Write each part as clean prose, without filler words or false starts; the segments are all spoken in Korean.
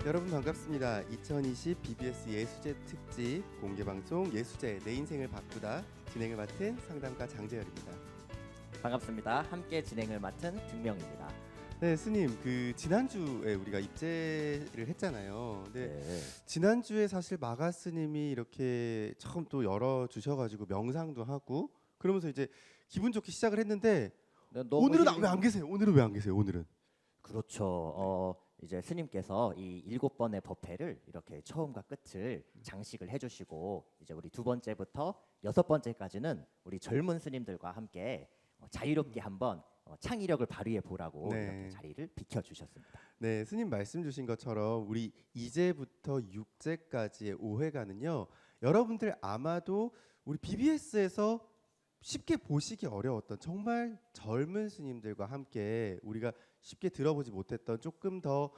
여러분 반갑습니다. 2020 BBS 예수제 특집 공개방송 예수제 내 인생을 바꾸다 진행을 맡은 상담가 장재열입니다. 반갑습니다. 함께 진행을 맡은 등명입니다. 네, 스님 지난주에 우리가 입제를 했잖아요. 근데 네. 지난주에 사실 마가 스님이 이렇게 처음 또 열어 주셔가지고 명상도 하고 그러면서 이제 기분 좋게 시작을 했는데 오늘은 왜 안 계세요? 오늘은 왜 안 계세요? 오늘은 그렇죠. 이제 스님께서 이 7번의 법회를 이렇게 처음과 끝을 장식을 해주시고 이제 우리 2번째부터 6번째까지는 우리 젊은 스님들과 함께 자유롭게 한번 창의력을 발휘해 보라고 네. 이렇게 자리를 비켜주셨습니다. 네, 스님 말씀 주신 것처럼 우리 이제부터 6제까지의 5회간은요. 여러분들 아마도 우리 BBS에서 쉽게 보시기 어려웠던 정말 젊은 스님들과 함께 우리가 쉽게 들어보지 못했던 조금 더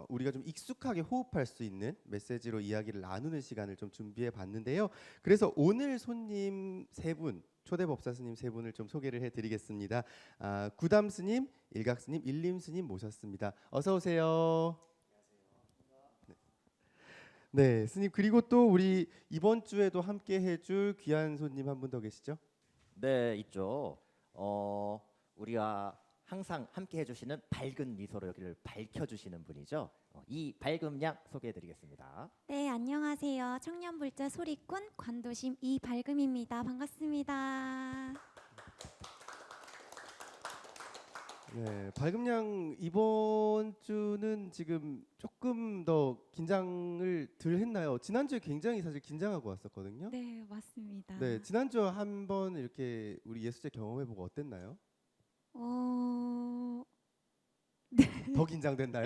우리가 좀 익숙하게 호흡할 수 있는 메시지로 이야기를 나누는 시간을 좀 준비해 봤는데요. 그래서 오늘 손님 세 분, 초대법사 스님 세 분을 좀 소개를 해드리겠습니다. 구담 스님, 일각 스님, 일림 스님 모셨습니다. 어서 오세요. 네, 스님 그리고 또 우리 이번 주에도 함께 해줄 귀한 손님 한 분 더 계시죠? 네, 있죠. 우리와 항상 함께 해주시는 밝은 미소로 여기를 밝혀주시는 분이죠. 이 밝음 양 소개해드리겠습니다. 네, 안녕하세요. 청년불자 소리꾼 관도심 이발금입니다. 반갑습니다. 네, 밝음양 이번 주는 지금 조금 더 긴장을 덜 했나요? 지난주에 굉장히 사실 긴장하고 왔었거든요. 네, 맞습니다. 네, 지난주 한번 이렇게 우리 예수제 경험해보고 어땠나요? 더 긴장됐나요?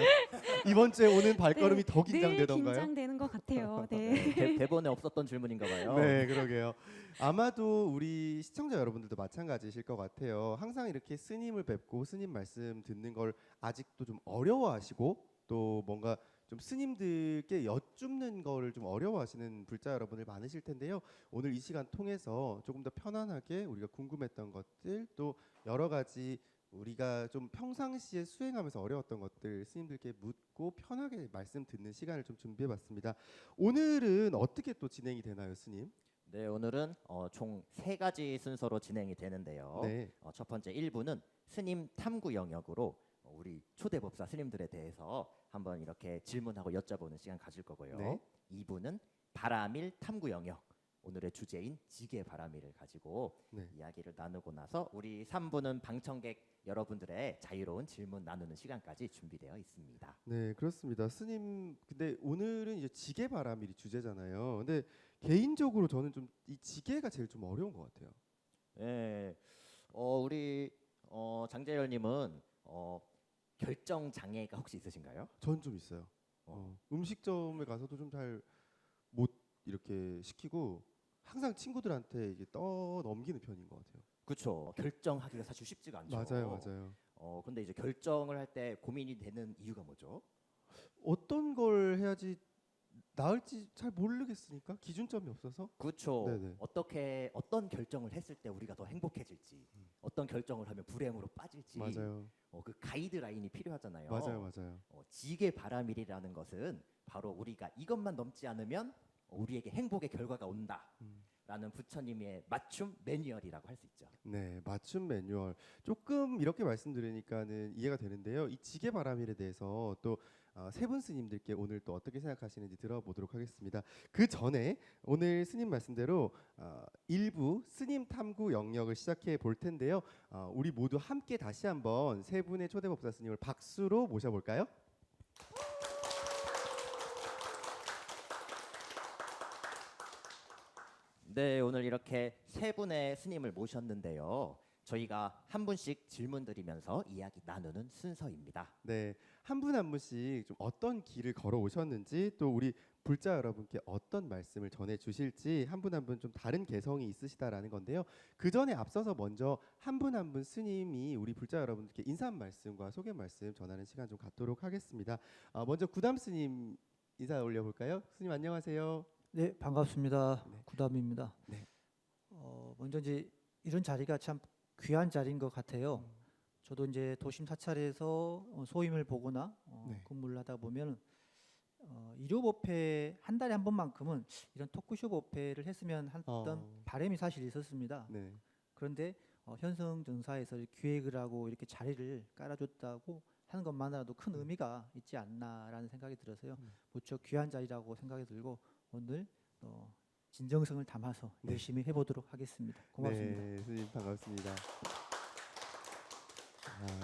이번 주에 오는 발걸음이 네, 더 긴장되던가요? 늘 긴장되는 것 같아요. 네. 대본에 없었던 질문인가 봐요. 네, 그러게요. 아마도 우리 시청자 여러분들도 마찬가지실 것 같아요. 항상 이렇게 스님을 뵙고 스님 말씀 듣는 걸 아직도 좀 어려워하시고 또 뭔가 좀 스님들께 여쭙는 거를 좀 어려워하시는 불자 여러분들 많으실 텐데요. 오늘 이 시간 통해서 조금 더 편안하게 우리가 궁금했던 것들 또 여러 가지 우리가 좀 평상시에 수행하면서 어려웠던 것들 스님들께 묻고 편하게 말씀 듣는 시간을 좀 준비해봤습니다. 오늘은 어떻게 또 진행이 되나요, 스님? 네, 오늘은 총 3가지 순서로 진행이 되는데요. 네. 첫 번째 1부는 스님 탐구 영역으로 우리 초대법사 스님들에 대해서 한번 이렇게 질문하고 여쭤보는 시간 가질 거고요. 네. 2부는 바라밀 탐구 영역, 오늘의 주제인 지계 바라밀을 가지고 네. 이야기를 나누고 나서 우리 3부는 방청객 여러분들의 자유로운 질문 나누는 시간까지 준비되어 있습니다. 네, 그렇습니다. 스님, 근데 오늘은 이제 지게바라밀이 주제잖아요. 근데 개인적으로 저는 좀 이 지게가 제일 좀 어려운 것 같아요. 네, 우리 장재열님은 결정 장애가 혹시 있으신가요? 전 좀 있어요. 음식점에 가서도 좀 잘 못 이렇게 시키고 항상 친구들한테 이게 넘기는 편인 것 같아요. 그렇죠. 결정하기가 사실 쉽지가 않죠. 맞아요, 맞아요. 근데 이제 결정을 할 때 고민이 되는 이유가 뭐죠? 어떤 걸 해야지 나을지 잘 모르겠으니까 기준점이 없어서. 그렇죠. 네네. 어떤 결정을 했을 때 우리가 더 행복해질지, 어떤 결정을 하면 불행으로 빠질지, 맞아요. 그 가이드라인이 필요하잖아요. 맞아요, 맞아요. 지게 바라밀이라는 것은 바로 우리가 이것만 넘지 않으면 우리에게 행복의 결과가 온다라는 부처님의 맞춤 매뉴얼이라고 할 수 있죠. 네, 맞춤 매뉴얼. 조금 이렇게 말씀드리니까는 이해가 되는데요. 이 지게바라밀에 대해서 또 세 분 스님들께 오늘 또 어떻게 생각하시는지 들어보도록 하겠습니다. 그 전에 오늘 스님 말씀대로 일부 스님 탐구 영역을 시작해 볼 텐데요. 우리 모두 함께 다시 한번 세 분의 초대법사 스님을 박수로 모셔볼까요? 네, 오늘 이렇게 3분의 스님을 모셨는데요. 저희가 한 분씩 질문 드리면서 이야기 나누는 순서입니다. 네, 한 분 한 분씩 좀 어떤 길을 걸어 오셨는지 또 우리 불자 여러분께 어떤 말씀을 전해 주실지 한 분 한 분 좀 다른 개성이 있으시다라는 건데요. 그 전에 앞서서 먼저 한 분 한 분 스님이 우리 불자 여러분께 인사 말씀과 소개 말씀 전하는 시간 좀 갖도록 하겠습니다. 먼저 구담 스님 인사 올려볼까요? 스님 안녕하세요. 네, 반갑습니다. 네. 구담입니다. 네. 먼저 이제 이런 자리가 참 귀한 자리인 것 같아요. 저도 이제 도심 사찰에서 소임을 보거나 네. 근무를 하다 보면 일요 법회 한 달에 한 번만큼은 이런 토크쇼 법회를 했으면 했던 바람이 사실 있었습니다. 네. 그런데 현성 전사에서 기획을 하고 이렇게 자리를 깔아줬다고 하는 것만으로도 큰 의미가 있지 않나라는 생각이 들어서요. 무척 귀한 자리라고 생각이 들고 오늘 진정성을 담아서 네. 열심히 해보도록 하겠습니다. 고맙습니다. 네, 스님 반갑습니다.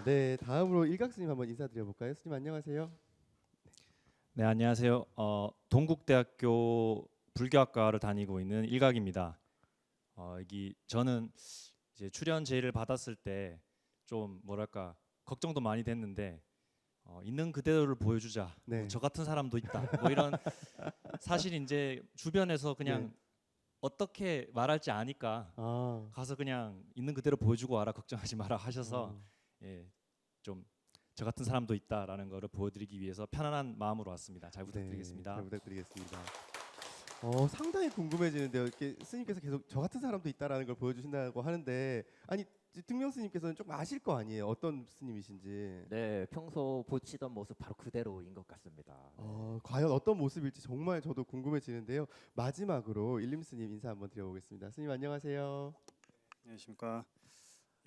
네, 다음으로 일각 스님 한번 인사드려 볼까요? 스님 안녕하세요. 네, 안녕하세요. 동국대학교 불교학과를 다니고 있는 일각입니다. 여기 저는 이제 출연 제의를 받았을 때 좀 뭐랄까 걱정도 많이 됐는데 있는 그대로를 보여주자. 네. 저 같은 사람도 있다. 뭐 이런 사실 이제 주변에서 그냥 네. 어떻게 말할지 아니까 가서 그냥 있는 그대로 보여주고 와라 걱정하지 마라 하셔서 예, 좀 저 같은 사람도 있다라는 거를 보여드리기 위해서 편안한 마음으로 왔습니다. 잘 부탁드리겠습니다. 네, 잘 부탁드리겠습니다. 상당히 궁금해지는데요. 이렇게 스님께서 계속 저 같은 사람도 있다라는 걸 보여주신다고 하는데 아니 등명 스님께서는 좀 아실 거 아니에요. 어떤 스님이신지. 네, 평소 보시던 모습 바로 그대로인 것 같습니다. 과연 어떤 모습일지 정말 저도 궁금해지는데요. 마지막으로 일림 스님 인사 한번 드려보겠습니다. 스님 안녕하세요. 안녕하십니까.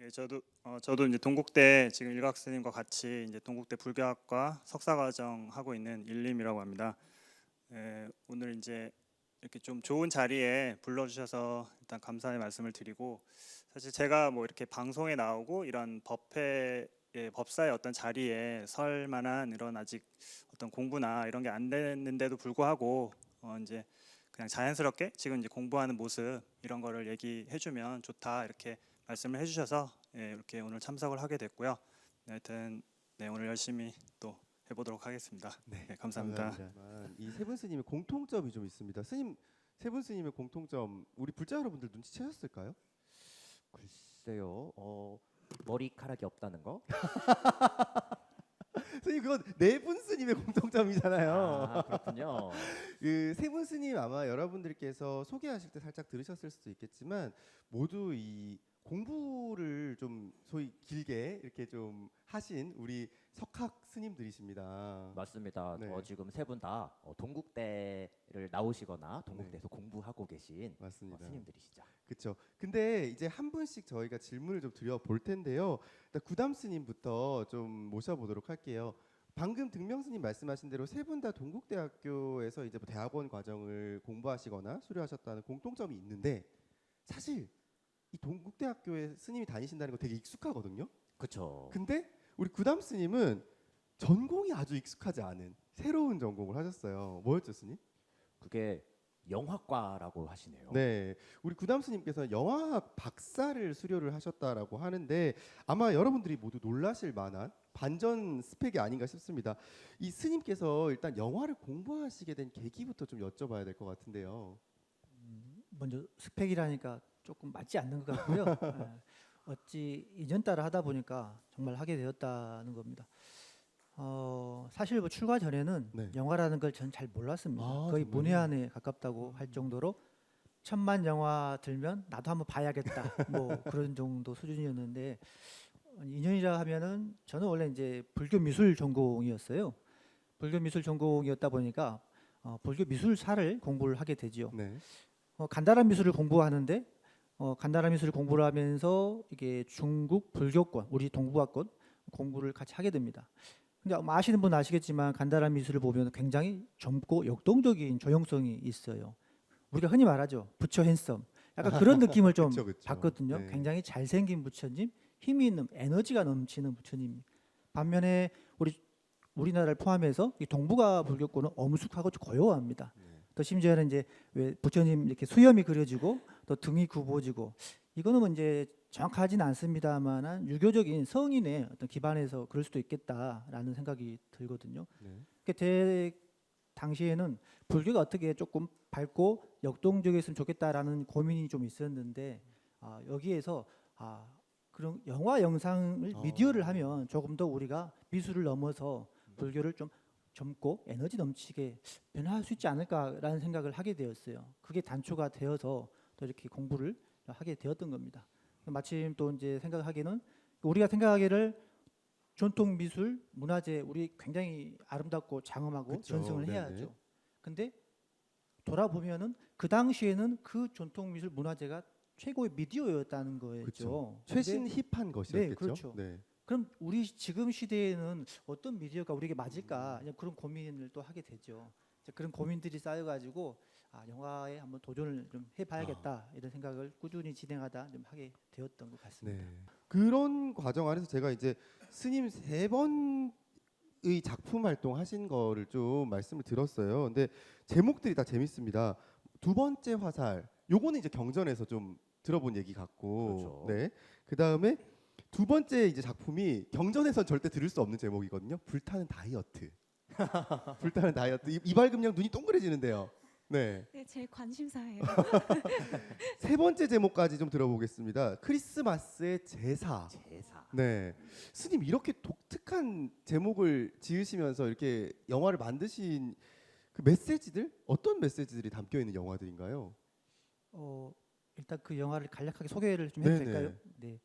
예, 저도 이제 동국대 지금 일각 스님과 같이 이제 동국대 불교학과 석사과정 하고 있는 일림이라고 합니다. 오늘 이제 이렇게 좀 좋은 자리에 불러주셔서 일단 감사의 말씀을 드리고, 사실 제가 뭐 이렇게 방송에 나오고 이런 법사의 어떤 자리에 설 만한 이런 아직 어떤 공부나 이런 게 안 됐는데도 불구하고 이제 그냥 자연스럽게 지금 이제 공부하는 모습 이런 거를 얘기해주면 좋다 이렇게 말씀을 해주셔서 이렇게 오늘 참석을 하게 됐고요. 하여튼 오늘 열심히 또 해보도록 하겠습니다. 네, 감사합니다. 이 세 분 스님의 공통점이 좀 있습니다. 스님 세 분 스님의 공통점 우리 불자 여러분들 눈치채셨을까요? 글쎄요, 머리카락이 없다는 거? 스님 그건 네 분 스님의 공통점이잖아요. 아, 그렇군요. 그 세 분 스님 아마 여러분들께서 소개하실 때 살짝 들으셨을 수도 있겠지만 모두 이 공부를 좀 소위 길게 이렇게 좀 하신 우리 석학 스님들이십니다. 맞습니다. 네. 지금 세 분 다 동국대를 나오시거나 동국대에서 공부하고 계신 맞습니다. 스님들이시죠. 그렇죠. 근데 이제 한 분씩 저희가 질문을 좀 드려 볼 텐데요. 일단 구담 스님부터 좀 모셔보도록 할게요. 방금 등명 스님 말씀하신 대로 세 분 다 동국대학교에서 이제 뭐 대학원 과정을 공부하시거나 수료하셨다는 공통점이 있는데 사실 이 동국대학교에 스님이 다니신다는 거 되게 익숙하거든요. 그렇죠. 근데 우리 구담 스님은 전공이 아주 익숙하지 않은 새로운 전공을 하셨어요. 뭐였죠, 스님? 그게 영화과라고 하시네요. 네, 우리 구담 스님께서는 영화학 박사를 수료를 하셨다라고 하는데 아마 여러분들이 모두 놀라실 만한 반전 스펙이 아닌가 싶습니다. 이 스님께서 일단 영화를 공부하시게 된 계기부터 좀 여쭤봐야 될 것 같은데요. 먼저 스펙이라니까 조금 맞지 않는 것 같고요. 어찌 인연따라 하다 보니까 정말 하게 되었다는 겁니다. 사실 뭐 출가 전에는 네. 영화라는 걸 전 잘 몰랐습니다. 아, 거의 정말요? 문외한에 가깝다고 할 정도로 1000만 영화 들면 나도 한번 봐야겠다 뭐 그런 정도 수준이었는데 인연이라 하면은 저는 원래 이제 불교 미술 전공이었어요. 불교 미술 전공이었다 보니까 불교 미술사를 공부를 하게 되지요. 네. 간단한 미술을 공부하는데 간단한 미술을 공부를 하면서 이게 중국 불교권, 우리 동북아권 공부를 같이 하게 됩니다. 근데 아마 아시는 분 아시겠지만 간단한 미술을 보면 굉장히 젊고 역동적인 조형성이 있어요. 우리가 흔히 말하죠, 부처 핸섬. 약간 그런 느낌을 좀 그쵸, 그쵸. 받거든요. 네. 굉장히 잘생긴 부처님, 힘이 있는 에너지가 넘치는 부처님. 반면에 우리나라를 포함해서 이 동북아 불교권은 엄숙하고 고요합니다. 또 심지어는 이제 왜 부처님 이렇게 수염이 그려지고 또 등이 굽어지고 이거는 뭐 이제 정확하지는 않습니다만은 유교적인 성인의 어떤 기반에서 그럴 수도 있겠다라는 생각이 들거든요. 네. 당시에는 불교가 어떻게 조금 밝고 역동적이었으면 좋겠다라는 고민이 좀 있었는데 여기에서 그런 영화 영상을 미디어를 하면 조금 더 우리가 미술을 넘어서 불교를 좀 젊고 에너지 넘치게 변화할 수 있지 않을까라는 생각을 하게 되었어요. 그게 단초가 되어서 또 이렇게 공부를 하게 되었던 겁니다. 마침 또 이제 생각하기는 우리가 생각하기를 전통 미술 문화재 우리 굉장히 아름답고 장엄하고 그쵸. 전승을 네네. 해야죠. 근데 돌아보면은 그 당시에는 그 전통 미술 문화재가 최고의 미디어였다는 거죠. 그쵸. 근데 최신 힙한 것이었겠죠. 그렇죠. 네. 그럼 우리 지금 시대에는 어떤 미디어가 우리에게 맞을까? 그냥 그런 고민을 또 하게 되죠. 이제 그런 고민들이 쌓여가지고 영화에 한번 도전을 좀 해봐야겠다 이런 생각을 꾸준히 진행하다 좀 하게 되었던 것 같습니다. 네. 그런 과정 안에서 제가 이제 스님 3번의 작품 활동하신 거를 좀 말씀을 들었어요. 근데 제목들이 다 재밌습니다. 2번째 화살. 요거는 이제 경전에서 좀 들어본 얘기 같고. 그렇죠. 네. 그다음에 2번째 이제 작품이 경전에선 절대 들을 수 없는 제목이거든요. 불타는 다이어트. 불타는 다이어트. 이발금량 눈이 동그래지는데요. 네. 네, 제 관심사예요. 3번째 제목까지 좀 들어보겠습니다. 크리스마스의 제사. 제사. 네, 스님 이렇게 독특한 제목을 지으시면서 이렇게 영화를 만드신 그 메시지들 어떤 메시지들이 담겨 있는 영화들인가요? 일단 그 영화를 간략하게 소개를 좀 해도 네네. 될까요? 네.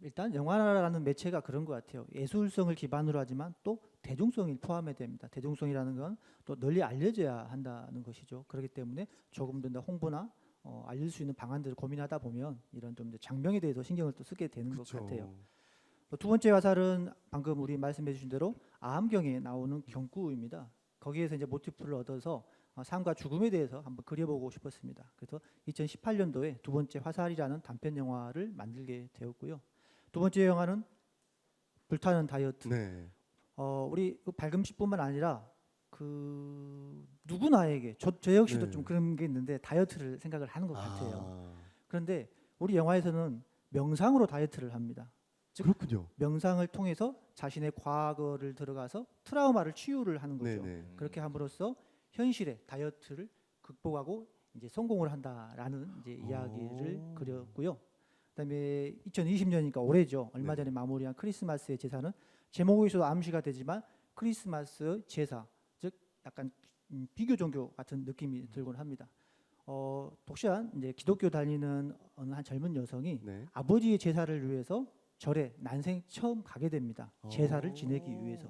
일단 영화라는 매체가 그런 것 같아요. 예술성을 기반으로 하지만 또 대중성이 포함해야 됩니다. 대중성이라는 건 또 널리 알려져야 한다는 것이죠. 그렇기 때문에 조금 더 홍보나 알릴 수 있는 방안들을 고민하다 보면 이런 좀 장명에 대해서 신경을 또 쓰게 되는 것 그쵸. 같아요. 두 번째 화살은 방금 우리 말씀해 주신 대로 아함경에 나오는 경구입니다. 거기에서 이제 모티프를 얻어서 삶과 죽음에 대해서 한번 그려보고 싶었습니다. 그래서 2018년도에 두 번째 화살이라는 단편 영화를 만들게 되었고요. 두 번째 영화는 불타는 다이어트. 네. 우리 그 발금씨뿐만 아니라 그 누구나에게 저 역시도 네. 좀 그런 게 있는데 다이어트를 생각을 하는 것 같아요. 아, 그런데 우리 영화에서는 명상으로 다이어트를 합니다. 즉 그렇군요. 명상을 통해서 자신의 과거를 들어가서 트라우마를 치유를 하는 거죠. 네네. 그렇게 함으로써 현실의 다이어트를 극복하고 이제 성공을 한다라는 이제 이야기를 오. 그렸고요. 그다음에 2020년이니까 올해죠. 얼마 네. 전에 마무리한 크리스마스의 제사는 제목에서도 암시가 되지만 크리스마스 제사, 즉 약간 비교 종교 같은 느낌이 들곤 합니다. 독실한 이제 기독교 다니는 어느 한 젊은 여성이 네. 아버지의 제사를 위해서 절에 난생 처음 가게 됩니다. 제사를 지내기 위해서.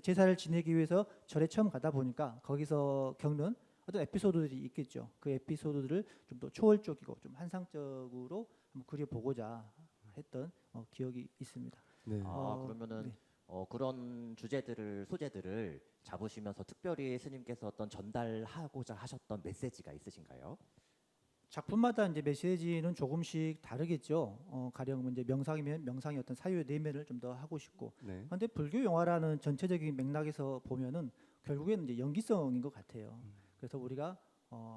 제사를 지내기 위해서 절에 처음 가다 보니까 거기서 겪는 어떤 에피소드들이 있겠죠. 그 에피소드들을 좀 더 초월적이고 좀 환상적으로 한번 그려보고자 했던 기억이 있습니다. 네. 그러면은 네. 그런 소재들을 잡으시면서 특별히 스님께서 어떤 전달하고자 하셨던 메시지가 있으신가요? 작품마다 이제 메시지는 조금씩 다르겠죠. 가령 이제 명상이면 명상의 어떤 사유의 내면을 좀 더 하고 싶고, 네. 그런데 불교 영화라는 전체적인 맥락에서 보면은 결국에는 이제 연기성인 것 같아요. 그래서 우리가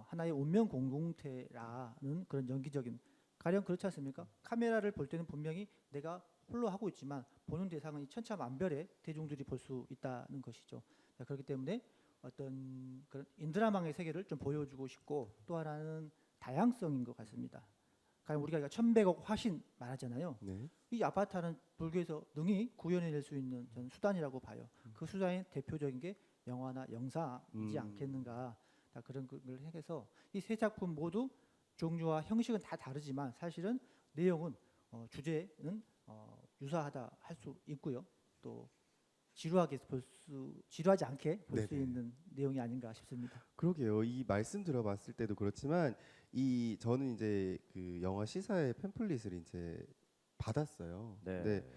하나의 운명 공동체라는 그런 연기적인, 가령 그렇지 않습니까? 카메라를 볼 때는 분명히 내가 홀로 하고 있지만 보는 대상은 이 천차만별의 대중들이 볼 수 있다는 것이죠. 그렇기 때문에 어떤 그런 인드라망의 세계를 좀 보여주고 싶고, 또 하나는 다양성인 것 같습니다. 가령 우리가 1100억 화신 말하잖아요. 네. 이 아바타는 불교에서 능히 구현해낼 수 있는 저는 수단이라고 봐요. 그 수단의 대표적인 게 영화나 영상이지 않겠는가. 다 그런 걸 해서 이 세 작품 모두 종류와 형식은 다 다르지만 사실은 내용은 주제는 유사하다 할 수 있고요. 또 지루하지 않게 볼 수 네네. 있는 내용이 아닌가 싶습니다. 그러게요. 이 말씀 들어봤을 때도 그렇지만 저는 이제 그 영화 시사의 팸플릿을 이제 받았어요. 네. 근데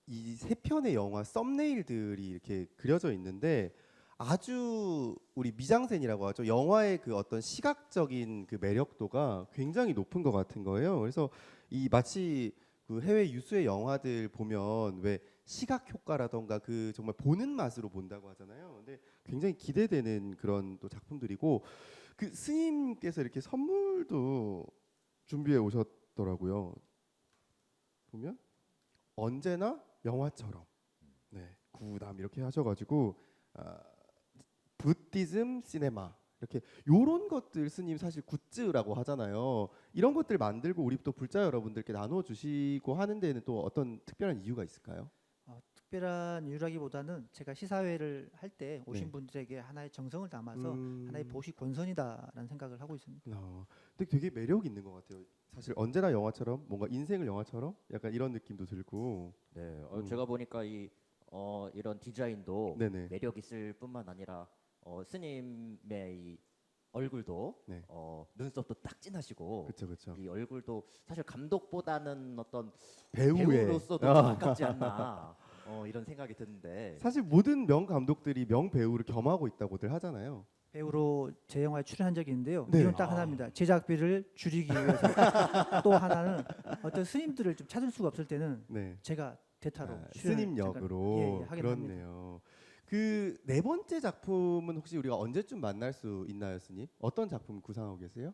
이 세 편의 영화 썸네일들이 이렇게 그려져 있는데 아주 우리 미장센이라고 하죠. 영화의 그 어떤 시각적인 그 매력도가 굉장히 높은 것 같은 거예요. 그래서 이 마치 그 해외 유수의 영화들 보면 왜 시각 효과라던가 그 정말 보는 맛으로 본다고 하잖아요. 근데 굉장히 기대되는 그런 또 작품들이고 그 스님께서 이렇게 선물도 준비해 오셨더라고요. 보면 언제나 영화처럼 네 구남 이렇게 하셔가지고 부디즘 시네마 이렇게 요런 것들 스님 사실 굿즈라고 하잖아요. 이런 것들 만들고 우리 또 불자 여러분들께 나눠 주시고 하는 데는 또 어떤 특별한 이유가 있을까요? 특별한 이유라기보다는 제가 시사회를 할 때 오신 네. 분들에게 하나의 정성을 담아서 하나의 음. 보시 권선이다라는 생각을 하고 있습니다. 근데 되게 매력 있는 것 같아요. 사실 언제나 영화처럼 뭔가 인생을 영화처럼 약간 이런 느낌도 들고. 네, 음. 제가 보니까 이런 디자인도 네네. 매력 있을 뿐만 아니라 스님의 이 얼굴도 네. 눈썹도 딱 진하시고 그렇죠, 그렇죠. 이 얼굴도 사실 감독보다는 어떤 배우의 배우로서도 좀 아깝지 않나 이런 생각이 드는데 사실 모든 명 감독들이 명 배우를 겸하고 있다고들 하잖아요. 배우로 제 영화에 출연한 적이 있는데요. 네. 이유는 딱 하나입니다. 제작비를 줄이기 위해서. 또 하나는 어떤 스님들을 좀 찾을 수가 없을 때는 네. 제가 대타로 스님 출연을 역으로 잠깐, 하긴 합니다. 그렇네요. 그 네 번째 작품은 혹시 우리가 언제쯤 만날 수 있나요, 스님? 어떤 작품 구상하고 계세요?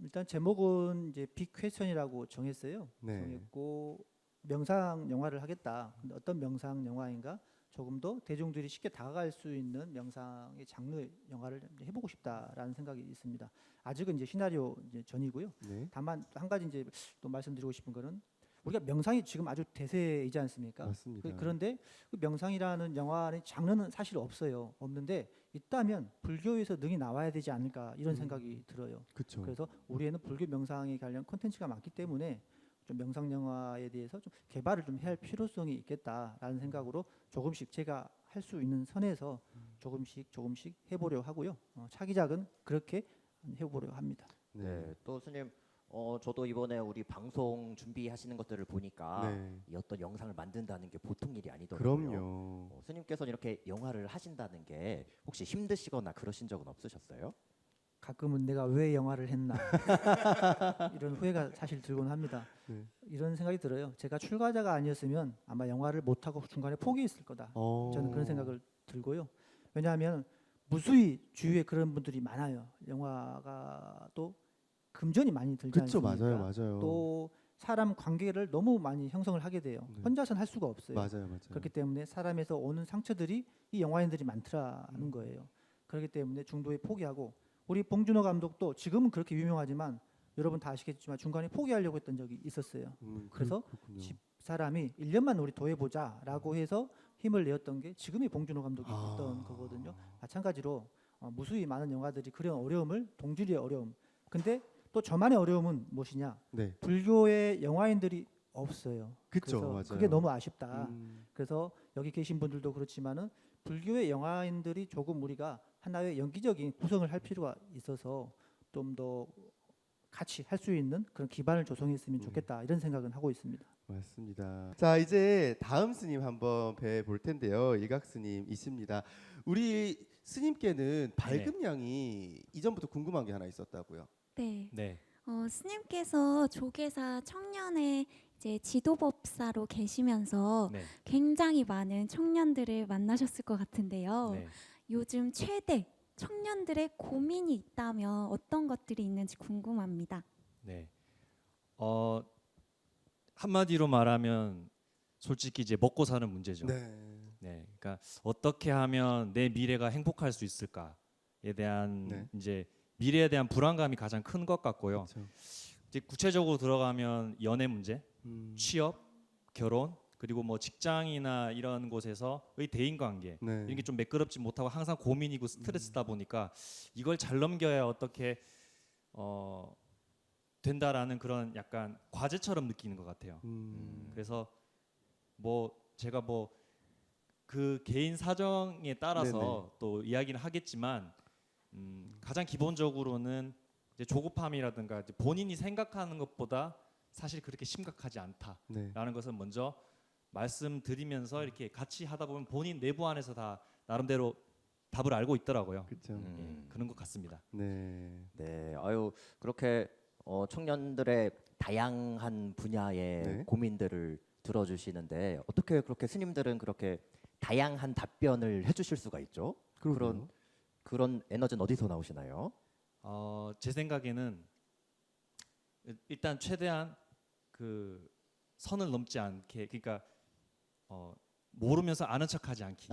일단 제목은 이제 빅 퀘스천이라고 정했어요. 네. 정했고 명상 영화를 하겠다. 근데 어떤 명상 영화인가? 조금 더 대중들이 쉽게 다가갈 수 있는 명상의 장르 영화를 이제 해보고 싶다라는 생각이 있습니다. 아직은 이제 시나리오 이제 전이고요. 네. 다만 한 가지 이제 또 말씀드리고 싶은 거는 우리가 명상이 지금 아주 대세이지 않습니까? 맞습니다. 그런데 그 명상이라는 영화의 장르는 사실 없어요. 없는데 있다면 불교에서 능히 나와야 되지 않을까 이런 생각이 들어요. 그렇죠. 그래서 우리에는 불교 명상에 관련 콘텐츠가 많기 때문에 좀 명상 영화에 대해서 좀 개발을 좀 해야 할 필요성이 있겠다라는 생각으로 조금씩 제가 할 수 있는 선에서 조금씩 해보려 하고요. 차기작은 그렇게 해보려 합니다. 네, 또 스님 저도 이번에 우리 방송 준비하시는 것들을 보니까 네. 이 어떤 영상을 만든다는 게 보통 일이 아니더라고요. 그럼요. 스님께서는 이렇게 영화를 하신다는 게 혹시 힘드시거나 그러신 적은 없으셨어요? 가끔은 내가 왜 영화를 했나 이런 후회가 사실 들곤 합니다. 네. 이런 생각이 들어요. 제가 출가자가 아니었으면 아마 영화를 못하고 중간에 포기했을 거다. 저는 그런 생각을 들고요. 왜냐하면 무수히 주위에 그런 분들이 많아요. 영화가 또 금전이 많이 들지 그렇죠, 않습니까? 맞아요. 또 사람 관계를 너무 많이 형성을 하게 돼요. 네. 혼자서는 할 수가 없어요. 맞아요. 그렇기 때문에 사람에서 오는 상처들이 이 영화인들이 많더라는 거예요. 그렇기 때문에 중도에 포기하고 우리 봉준호 감독도 지금은 그렇게 유명하지만 여러분 다 아시겠지만 중간에 포기하려고 했던 적이 있었어요. 그래서 그렇군요. 사람이 1년만 우리 더 해보자라고 해서 힘을 내었던 게 지금의 봉준호 감독이 했던 거거든요. 마찬가지로 무수히 많은 영화들이 그런 어려움을 동질의 어려움. 근데 또 저만의 어려움은 무엇이냐? 네. 불교의 영화인들이 없어요. 그쵸, 그래서 맞아요. 그게 너무 아쉽다. 음. 그래서 여기 계신 분들도 그렇지만은 불교의 영화인들이 조금 우리가 하나의 연기적인 구성을 할 필요가 있어서 좀 더 같이 할 수 있는 그런 기반을 조성했으면 좋겠다 이런 생각은 하고 있습니다. 맞습니다. 자, 이제 다음 스님 한번 뵈볼 텐데요. 일각 스님이십니다. 우리 스님께는 발급량이 이전부터 궁금한 게 하나 있었다고요. 네. 네. 스님께서 조계사 청년의 이제 지도법사로 계시면서 네. 굉장히 많은 청년들을 만나셨을 것 같은데요. 네. 요즘 최대 청년들의 고민이 있다면 어떤 것들이 있는지 궁금합니다. 네. 한마디로 말하면 솔직히 이제 먹고 사는 문제죠. 네. 그러니까 어떻게 하면 내 미래가 행복할 수 있을까에 대한 네. 이제 미래에 대한 불안감이 가장 큰 것 같고요. 그렇죠. 이제 구체적으로 들어가면 연애 문제, 취업, 결혼, 그리고 뭐 직장이나 이런 곳에서의 대인 관계 네. 이런 게 좀 매끄럽지 못하고 항상 고민이고 스트레스다 보니까 이걸 잘 넘겨야 어떻게 된다라는 그런 약간 과제처럼 느끼는 것 같아요. 그래서 뭐 제가 뭐 그 개인 사정에 따라서 네네. 또 이야기는 하겠지만 가장 기본적으로는 이제 조급함이라든가 이제 본인이 생각하는 것보다 사실 그렇게 심각하지 않다라는 네. 것을 먼저 말씀드리면서 이렇게 같이 하다 보면 본인 내부 안에서 다 나름대로 답을 알고 있더라고요. 그렇죠. 예, 그런 것 같습니다. 네. 네, 아유 그렇게 청년들의 다양한 분야의 네. 고민들을 들어주시는데 어떻게 그렇게 스님들은 그렇게 다양한 답변을 해주실 수가 있죠? 그런 에너지는 어디서 나오시나요? 제 생각에는 일단 최대한 그 선을 넘지 않게, 그러니까 모르면서 아는 척하지 않기.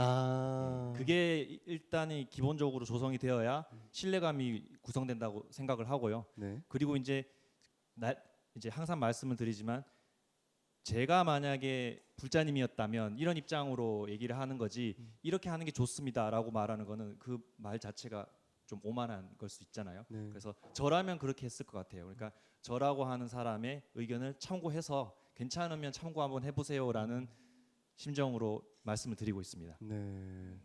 그게 일단이 기본적으로 조성이 되어야 신뢰감이 구성된다고 생각을 하고요. 네. 그리고 이제 항상 말씀을 드리지만 제가 만약에 불자님이었다면 이런 입장으로 얘기를 하는 거지 이렇게 하는 게 좋습니다라고 말하는 거는 그 말 자체가 좀 오만한 걸 수 있잖아요. 네. 그래서 저라면 그렇게 했을 것 같아요. 그러니까 저라고 하는 사람의 의견을 참고해서 괜찮으면 참고 한번 해보세요라는 심정으로 말씀을 드리고 있습니다. 네.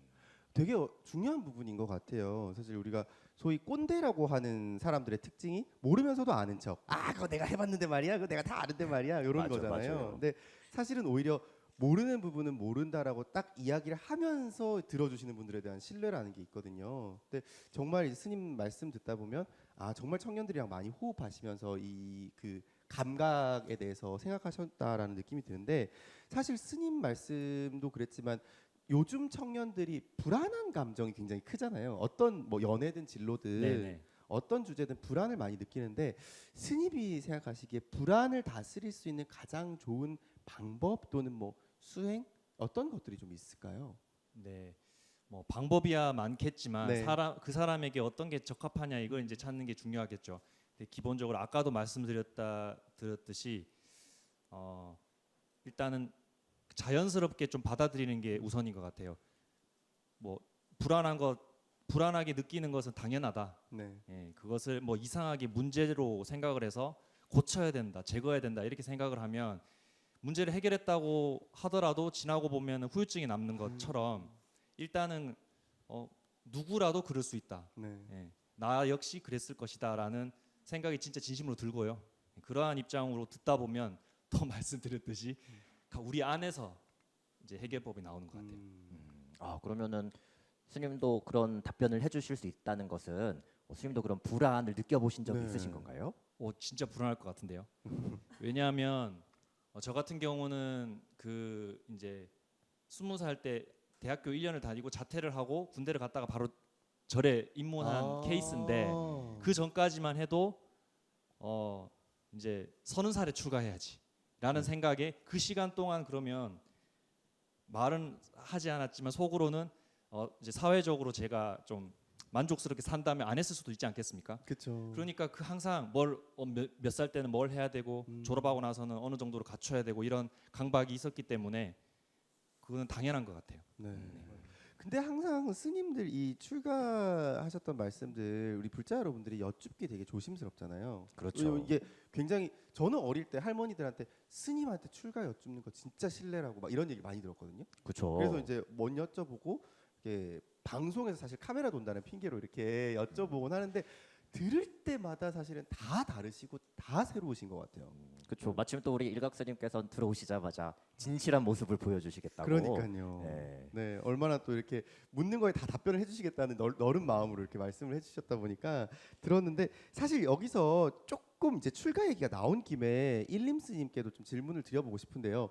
되게 중요한 부분인 것 같아요. 사실 우리가 소위 꼰대라고 하는 사람들의 특징이 모르면서도 아는 척. 아, 그거 내가 해봤는데 말이야. 그거 내가 다 아는데 말이야. 이런 맞아, 거잖아요. 맞아요. 근데 사실은 오히려 모르는 부분은 모른다라고 딱 이야기를 하면서 들어주시는 분들에 대한 신뢰라는 게 있거든요. 근데 정말 이제 스님 말씀 듣다 보면 아 정말 청년들이랑 많이 호흡하시면서 이 그 감각에 대해서 생각하셨다라는 느낌이 드는데 사실 스님 말씀도 그랬지만 요즘 청년들이 불안한 감정이 굉장히 크잖아요. 어떤 뭐 연애든 진로든 네네. 어떤 주제든 불안을 많이 느끼는데 스님이 생각하시기에 불안을 다스릴 수 있는 가장 좋은 방법 또는 뭐 수행 어떤 것들이 좀 있을까요? 네. 뭐 방법이야 많겠지만 네. 그 사람에게 어떤 게 적합하냐 이걸 이제 찾는 게 중요하겠죠. 근데 기본적으로 아까도 말씀드렸듯이 일단은 자연스럽게 좀 받아들이는 게 우선인 것 같아요. 뭐 불안하게 느끼는 것은 당연하다. 네. 예, 그것을 뭐 이상하게 문제로 생각을 해서 고쳐야 된다, 제거해야 된다 이렇게 생각을 하면 문제를 해결했다고 하더라도 지나고 보면 후유증이 남는 것처럼 일단은 누구라도 그럴 수 있다. 네. 예, 나 역시 그랬을 것이다라는 생각이 진짜 진심으로 들고요. 그러한 입장으로 듣다 보면 더 말씀드렸듯이 우리 안에서 이제 해결법이 나오는 것 같아요. 그러면은 스님도 그런 답변을 해주실 수 있다는 것은 스님도 그런 불안을 느껴보신 적이 네. 있으신 건가요? 진짜 불안할 것 같은데요. 왜냐하면 저 같은 경우는 그 이제 20살 때 대학교 1년을 다니고 자퇴를 하고 군대를 갔다가 바로 절에 입문한 케이스인데 그 전까지만 해도 이제 30살에 출가해야지라는 생각에 그 시간 동안 그러면 말은 하지 않았지만 속으로는 이제 사회적으로 제가 좀 만족스럽게 산다면 안 했을 수도 있지 않겠습니까? 그렇죠. 그러니까 그 항상 몇 살 때는 뭘 해야 되고 졸업하고 나서는 어느 정도로 갖춰야 되고 이런 강박이 있었기 때문에 그거는 당연한 것 같아요. 네. 근데 항상 스님들 이 출가하셨던 말씀들 우리 불자 여러분들이 여쭙기 되게 조심스럽잖아요. 그렇죠. 왜냐면 이게 굉장히 저는 어릴 때 할머니들한테 스님한테 출가 여쭙는 거 진짜 실례라고 막 이런 얘기 많이 들었거든요. 그렇죠. 그래서 이제 뭔 여쭤보고 이게 방송에서 사실 카메라 돈다는 핑계로 이렇게 여쭤보곤 하는데 들을 때마다 사실은 다 다르시고 다 새로우신 것 같아요. 그렇죠. 마침 또 우리 일각스님께서 들어오시자마자 진실한 모습을 보여주시겠다고. 그러니까요. 네. 네, 얼마나 또 이렇게 묻는 거에 다 답변을 해주시겠다는 너른 마음으로 이렇게 말씀을 해주셨다 보니까 들었는데 사실 여기서 조금 이제 출가 얘기가 나온 김에 일림스님께도 좀 질문을 드려보고 싶은데요.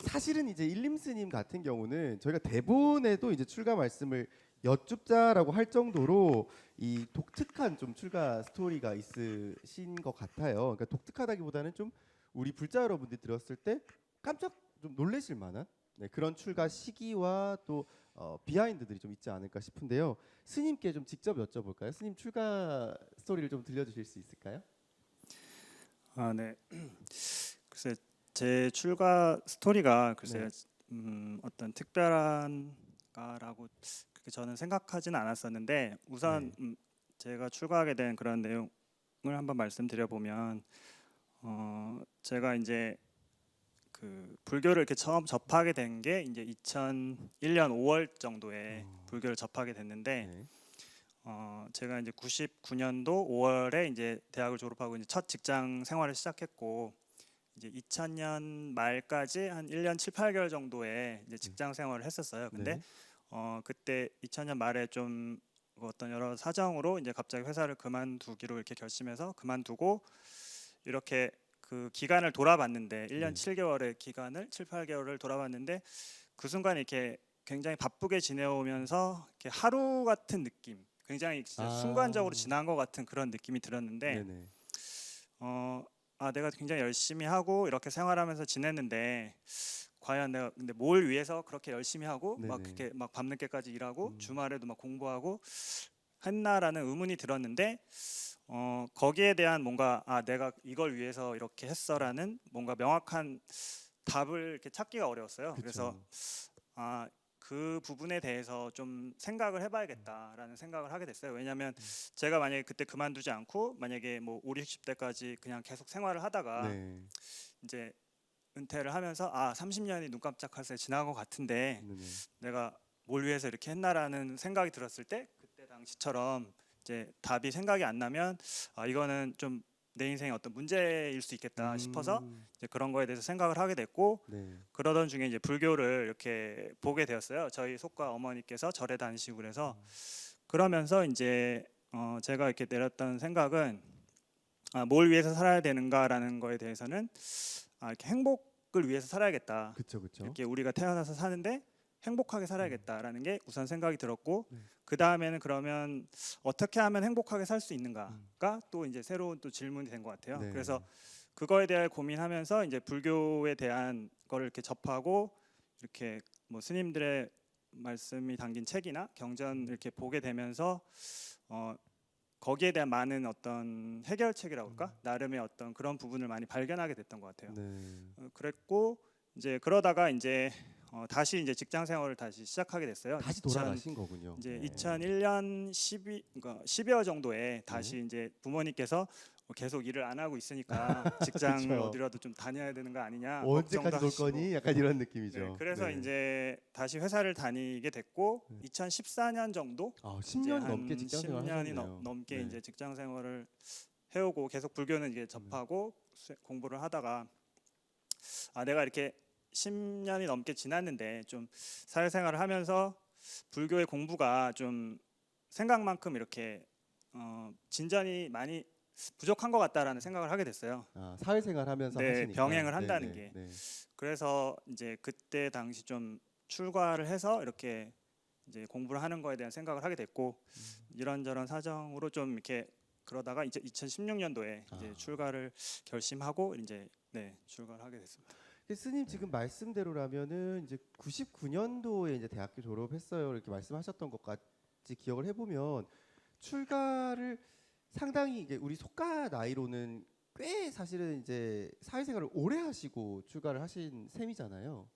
사실은 이제 일림스님 같은 경우는 저희가 대본에도 이제 출가 말씀을 여쭙자라고 할 정도로 이 독특한 좀 출가 스토리가 있으신 것 같아요. 그러니까 독특하다기보다는 좀 우리 불자 여러분들이 들었을 때 깜짝 좀 놀라실 만한 그런 출가 시기와 또 비하인드들이 좀 있지 않을까 싶은데요. 스님께 좀 직접 여쭤볼까요? 스님 출가 스토리를 좀 들려주실 수 있을까요? 네. 글쎄 제 출가 스토리가 글쎄 어떤 특별한가라고 그렇게 저는 생각하지는 않았었는데 우선 제가 출가하게 된 그런 내용을 한번 말씀드려 보면 제가 이제 그 불교를 이렇게 처음 접하게 된 게 이제 2001년 5월 정도에 불교를 접하게 됐는데 제가 이제 99년도 5월에 이제 대학을 졸업하고 이제 첫 직장 생활을 시작했고 이제 2000년 말까지 한 1년 7, 8개월 정도의 이제 직장 생활을 했었어요. 근데 그때 2000년 말에 좀 어떤 여러 사정으로 이제 갑자기 회사를 그만두기로 이렇게 결심해서 그만두고 이렇게 그 기간을 돌아봤는데 1년 7개월의 기간을 7, 8개월을 돌아봤는데 그 순간 이렇게 굉장히 바쁘게 지내오면서 이렇게 하루 같은 느낌, 굉장히 진짜 순간적으로 지난 것 같은 그런 느낌이 들었는데 내가 굉장히 열심히 하고 이렇게 생활하면서 지냈는데 과연 내가 근데 뭘 위해서 그렇게 열심히 하고 막 그렇게 막 밤늦게까지 일하고 주말에도 막 공부하고 했나라는 의문이 들었는데 거기에 대한 뭔가 내가 이걸 위해서 이렇게 했어라는 뭔가 명확한 답을 이렇게 찾기가 어려웠어요. 그쵸. 그래서 그 부분에 대해서 좀 생각을 해봐야겠다라는 생각을 하게 됐어요. 왜냐하면 제가 만약에 그때 그만두지 않고 만약에 뭐 5, 60대까지 그냥 계속 생활을 하다가 네. 이제 은퇴를 하면서 30년이 눈 깜짝할 새 지나간 것 같은데 네네. 내가 뭘 위해서 이렇게 했나라는 생각이 들었을 때 그때 당시처럼 이제 답이 생각이 안 나면 이거는 좀 내 인생의 어떤 문제일 수 있겠다 싶어서 이제 그런 거에 대해서 생각을 하게 됐고 네. 그러던 중에 이제 불교를 이렇게 보게 되었어요. 저희 속가 어머니께서 절에 다니시고 그래서 그러면서 이제 제가 이렇게 내렸던 생각은 뭘 위해서 살아야 되는가라는 거에 대해서는 이렇게 행복을 위해서 살아야겠다. 그쵸 그쵸. 이렇게 우리가 태어나서 사는데 행복하게 살아야겠다라는 게 우선 생각이 들었고 네. 그 다음에는 그러면 어떻게 하면 행복하게 살 수 있는가가 또 이제 새로운 또 질문이 된 것 같아요. 네. 그래서 그거에 대해 고민하면서 이제 불교에 대한 거를 이렇게 접하고 이렇게 뭐 스님들의 말씀이 담긴 책이나 경전 이렇게 보게 되면서 거기에 대한 많은 어떤 해결책이라고 할까 나름의 어떤 그런 부분을 많이 발견하게 됐던 것 같아요. 네. 그랬고 이제 그러다가 이제 다시 이제 직장 생활을 다시 시작하게 됐어요. 다시 돌아가신 거군요. 이제 네. 2001년 12월 정도에 다시 이제 부모님께서 계속 일을 안 하고 있으니까 직장 그쵸. 어디라도 좀 다녀야 되는 거 아니냐 언제까지 걱정도 놀 하시고. 거니? 약간 이런 느낌이죠. 네, 그래서 네. 이제 다시 회사를 다니게 됐고 네. 2014년 정도 10년 넘게 직장 생활 10년이 하셨네요. 넘게 네. 이제 직장 생활을 해오고 계속 불교는 이제 접하고 공부를 하다가 내가 이렇게 10년이 넘게 지났는데 좀 사회생활을 하면서 불교의 공부가 좀 생각만큼 이렇게 진전이 많이 부족한 것 같다라는 생각을 하게 됐어요. 사회생활 하면서 네, 하시니까. 병행을 한다는 네, 게. 네. 그래서 이제 그때 당시 좀 출가를 해서 이렇게 이제 공부를 하는 거에 대한 생각을 하게 됐고 이런저런 사정으로 좀 이렇게 그러다가 이제 2016년도에 이제 출가를 결심하고 이제 출가를 하게 됐습니다. 스님 지금 말씀대로라면은 이제 99년도에 이제 대학교 졸업했어요. 이렇게 말씀하셨던 것까지 기억을 해보면 출가를 상당히 이게 우리 속가 나이로는 꽤 사실은 이제 사회생활을 오래 하시고 출가를 하신 셈이잖아요.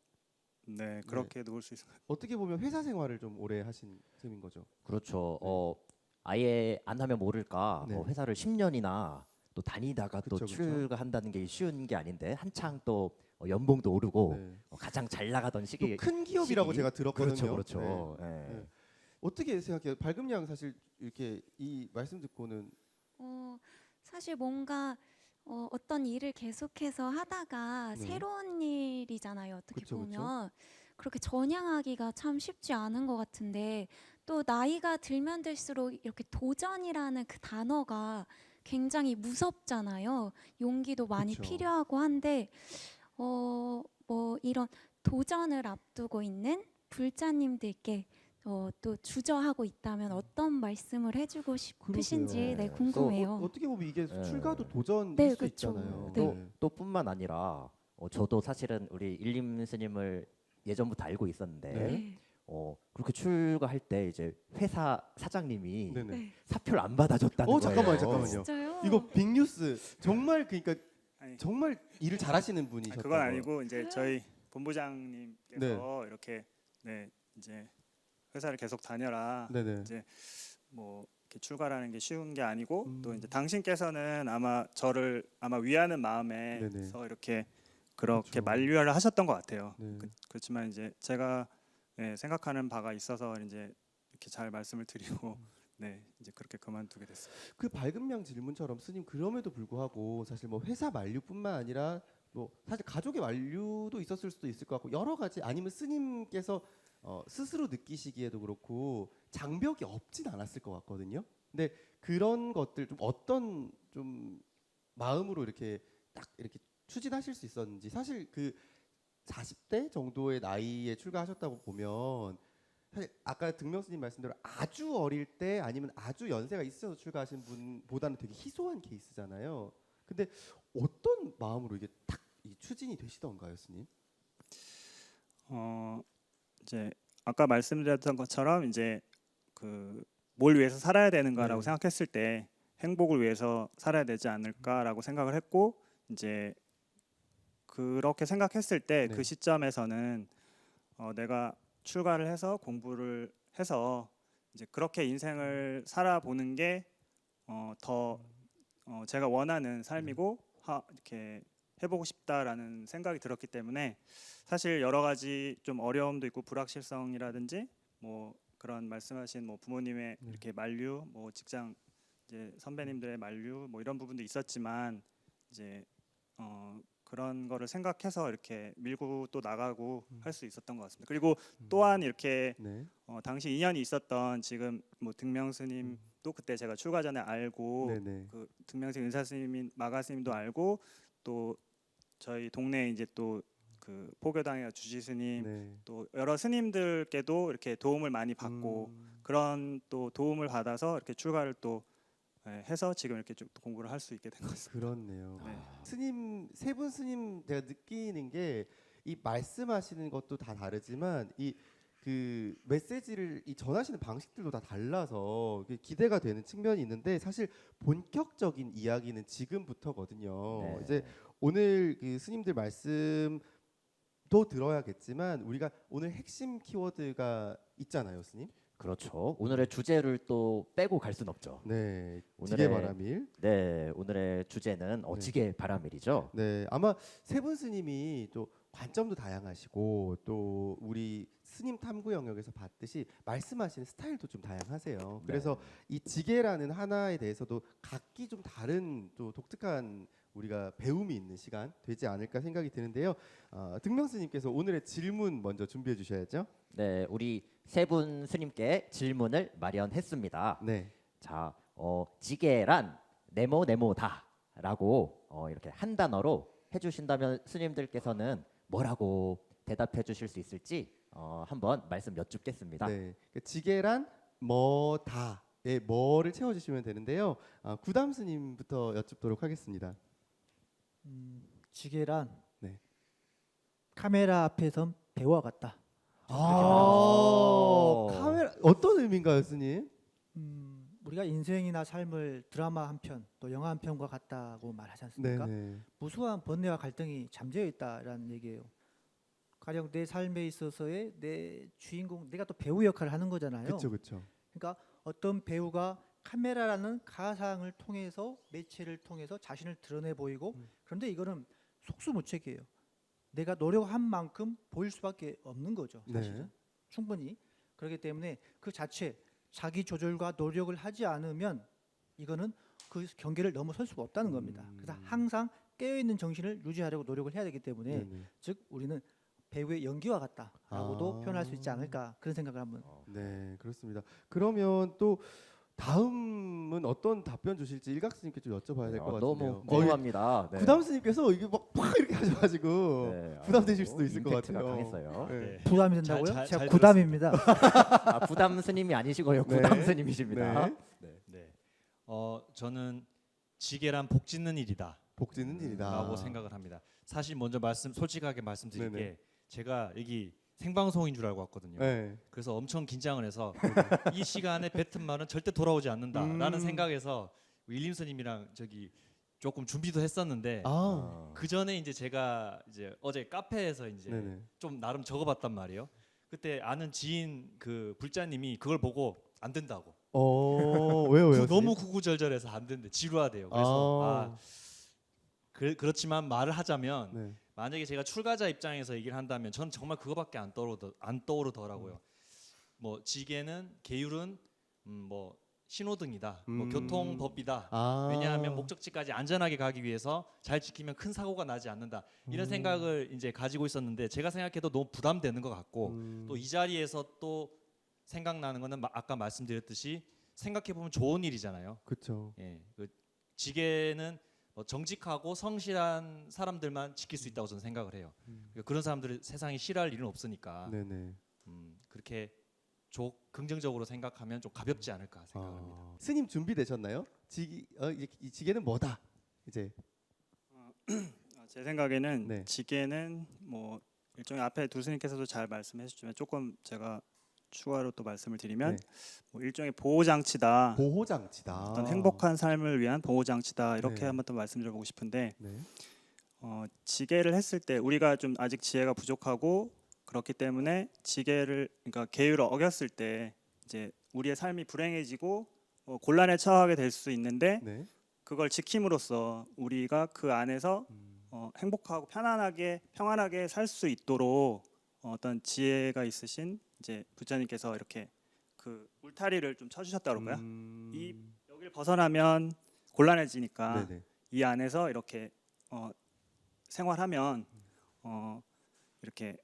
네, 그렇게 놓을 수 있습니다. 어떻게 보면 회사 생활을 좀 오래 하신 셈인 거죠. 그렇죠. 아예 안 하면 모를까 네. 회사를 10년이나 또 다니다가 또 그쵸, 그쵸. 출가한다는 게 쉬운 게 아닌데 한창 또 연봉도 오르고 네. 가장 잘 나가던 시기. 또 큰 기업이라고 시기? 제가 들었거든요. 그렇죠, 그렇죠. 네. 예. 네. 어떻게 생각해요? 밝음양 사실 이렇게 이 말씀 듣고는 사실 뭔가 어떤 일을 계속해서 하다가 네. 새로운 일이잖아요. 어떻게 그쵸, 그쵸. 보면 그렇게 전향하기가 참 쉽지 않은 것 같은데 또 나이가 들면 들수록 이렇게 도전이라는 그 단어가 굉장히 무섭잖아요. 용기도 많이 그쵸. 필요하고 한데 뭐 이런 도전을 앞두고 있는 불자님들께 또 주저하고 있다면 어떤 말씀을 해주고 싶으신지 그러게요. 네, 궁금해요. 어떻게 보면 이게 네. 출가도 도전일 네, 수 그쵸. 있잖아요. 네. 또 뿐만 아니라 저도 사실은 우리 일림 스님을 예전부터 알고 있었는데 네. 그렇게 출가할 때 이제 회사 사장님이 네네. 네. 사표를 안 받아줬다는 거예요. 잠깐만요. 진짜요? 이거 빅뉴스 정말 그러니까 아니, 정말 일을 잘하시는 분이셨다고. 그건 아니고 이제 저희 본부장님께서 이렇게 이제 회사를 계속 다녀라. 네네. 이제 뭐 이렇게 출가라는 게 쉬운 게 아니고 또 이제 음. 당신께서는 아마 저를 위하는 마음에서 네네. 이렇게 그렇게 그렇죠. 만류를 하셨던 것 같아요. 네. 그렇지만 이제 제가 생각하는 바가 있어서 이제 이렇게 잘 말씀을 드리고 이제 그렇게 그만두게 됐어요. 그 밝음양 질문처럼 스님 그럼에도 불구하고 사실 뭐 회사 만류뿐만 아니라 뭐 사실 가족의 만류도 있었을 수도 있을 것 같고 여러 가지 아니면 스님께서 스스로 느끼시기에도 그렇고 장벽이 없진 않았을 것 같거든요. 근데 그런 것들 좀 어떤 좀 마음으로 이렇게 딱 이렇게 추진하실 수 있었는지 사실 그 40대 정도의 나이에 출가하셨다고 보면 사실 아까 등명 스님 말씀대로 아주 어릴 때 아니면 아주 연세가 있어서 출가하신 분보다는 되게 희소한 케이스잖아요. 근데 어떤 마음으로 이게 딱 이 추진이 되시던가요, 스님? 이제 아까 말씀드렸던 것처럼 이제 그 뭘 위해서 살아야 되는가라고 네. 생각했을 때 행복을 위해서 살아야 되지 않을까라고 생각을 했고 이제 그렇게 생각했을 때 네. 그 시점에서는 내가 출가를 해서 공부를 해서 이제 그렇게 인생을 살아보는 게 더 제가 원하는 삶이고 이렇게 해보고 싶다라는 생각이 들었기 때문에 사실 여러 가지 좀 어려움도 있고 불확실성이라든지 뭐 그런 말씀하신 뭐 부모님의 이렇게 만류, 뭐 직장 이제 선배님들의 만류, 뭐 이런 부분도 있었지만 이제 그런 거를 생각해서 이렇게 밀고 또 나가고 할 수 있었던 것 같습니다. 그리고 또한 이렇게 네. 당시 인연이 있었던 지금 뭐 등명 스님도 그때 제가 출가 전에 알고 네네. 그 등명스님 은사 스님인 마가 스님도 알고 또 저희 동네에 이제 또 그 포교당의 주지 스님 네. 또 여러 스님들께도 이렇게 도움을 많이 받고 그런 또 도움을 받아서 이렇게 출가를 또 해서 지금 이렇게 좀 공부를 할 수 있게 된 것 같습니다. 그렇네요. 네. 스님 세 분 스님 제가 느끼는 게 이 말씀하시는 것도 다 다르지만 이 그 메시지를 이 전하시는 방식들도 다 달라서 이게 기대가 되는 측면이 있는데 사실 본격적인 이야기는 지금부터거든요. 네. 이제 오늘 그 스님들 말씀도 들어야겠지만 우리가 오늘 핵심 키워드가 있잖아요, 스님. 그렇죠. 오늘의 주제를 또 빼고 갈 순 없죠. 네, 오늘의- 지게바람일. 네, 오늘의 주제는 네. 지게 바람일이죠. 네, 아마 세 분 스님이 또 관점도 다양하시고 또 우리 스님 탐구 영역에서 봤듯이 말씀하시는 스타일도 좀 다양하세요. 그래서 이 지게라는 하나에 대해서도 각기 좀 다른 또 독특한 우리가 배움이 있는 시간 되지 않을까 생각이 드는데요. 등명 스님께서 오늘의 질문 먼저 준비해 주셔야죠. 네, 우리 세 분 스님께 질문을 마련했습니다. 네, 자, 지게란 네모다라고 이렇게 한 단어로 해주신다면 스님들께서는 뭐라고 대답해 주실 수 있을지 한번 말씀 여쭙겠습니다. 네, 지게란 뭐다에 뭐를 채워주시면 되는데요. 구담 스님부터 여쭙도록 하겠습니다. 지게란 네. 카메라 앞에선 배우와 같다. 카메라 어떤 의미인가요, 스님? 우리가 인생이나 삶을 드라마 한 편, 또 영화 한 편과 같다고 말하지 않습니까? 네네. 무수한 번뇌와 갈등이 잠재어 있다라는 얘기예요. 가령 내 삶에 있어서의 내 주인공, 내가 또 배우 역할을 하는 거잖아요. 그렇죠, 그렇죠. 그러니까 어떤 배우가 카메라라는 가상을 통해서 매체를 통해서 자신을 드러내 보이고 그런데 이거는 속수무책이에요. 내가 노력한 만큼 보일 수밖에 없는 거죠. 사실은 네. 충분히 그렇기 때문에 그 자체 자기 조절과 노력을 하지 않으면 이거는 그 경계를 넘어설 수가 없다는 겁니다. 그래서 항상 깨어 있는 정신을 유지하려고 노력을 해야 되기 때문에 네네. 즉 우리는 배우의 연기와 같다라고도 아. 표현할 수 있지 않을까 그런 생각을 한번. 네, 그렇습니다. 그러면 또 다음은 어떤 답변 주실지 일각 스님께 좀 여쭤봐야 될 것 같은데요. 너무 궁금합니다. 네. 구담 스님께서 이게 막 이렇게 하셔가지고 네, 부담되실 수도 있을 것 임팩트가 같아요. 강했어요. 네. 네. 부담이 된다고요? 잘 제가 들었습니다. 구담입니다. 부담 스님이 아니시고요. 네. 구담 스님이십니다. 네. 네. 저는 지게란 복 짓는 일이다. 복지는 일이다. 라고 생각을 합니다. 사실 먼저 솔직하게 말씀드릴 네네. 게 제가 여기 생방송인 줄 알고 왔거든요. 네. 그래서 엄청 긴장을 해서 이 시간에 뱉은 말은 절대 돌아오지 않는다라는 생각에서 일림스님이랑 저기 조금 준비도 했었는데 그 전에 이제 제가 이제 어제 카페에서 이제 네네. 좀 나름 적어봤단 말이에요. 그때 아는 지인 그 불자님이 그걸 보고 안 된다고. 왜요? 너무 구구절절해서 안 된대. 지루하대요. 그래서 그렇지만 말을 하자면 네. 만약에 제가 출가자 입장에서 얘기를 한다면 저는 정말 그거밖에 안 떠오르더라고요. 뭐 지게는 계율은 뭐 신호등이다, 뭐 교통법이다. 왜냐하면 목적지까지 안전하게 가기 위해서 잘 지키면 큰 사고가 나지 않는다. 이런 생각을 이제 가지고 있었는데 제가 생각해도 너무 부담되는 것 같고 또 이 자리에서 또 생각나는 거는 아까 말씀드렸듯이 생각해 보면 좋은 일이잖아요. 그렇죠. 예, 그 지게는 정직하고 성실한 사람들만 지킬 수 있다고 저는 생각을 해요. 그러니까 그런 사람들을 세상에 싫어할 일은 없으니까 네네. 그렇게 긍정적으로 생각하면 좀 가볍지 않을까 생각합니다. 스님 준비되셨나요? 이 지게는 뭐다? 이제 제 생각에는 네. 지게는 뭐 일종의 앞에 두 스님께서도 잘 말씀해 주셨지만 조금 제가 추가로 또 말씀을 드리면 네. 뭐 일종의 보호 장치다. 보호 장치다. 어떤 행복한 삶을 위한 보호 장치다. 이렇게 네. 한번 또 말씀드려보고 싶은데 네. 지게를 했을 때 우리가 좀 아직 지혜가 부족하고 그렇기 때문에 지게를 그러니까 계율을 어겼을 때 이제 우리의 삶이 불행해지고 곤란에 처하게 될 수 있는데 네. 그걸 지킴으로써 우리가 그 안에서 행복하고 편안하게 평안하게 살 수 있도록 어떤 지혜가 있으신 이제 부처님께서 이렇게 그 울타리를 좀 쳐주셨다 그럴까요? 이 여기를 벗어나면 곤란해지니까 네네. 이 안에서 이렇게 생활하면 이렇게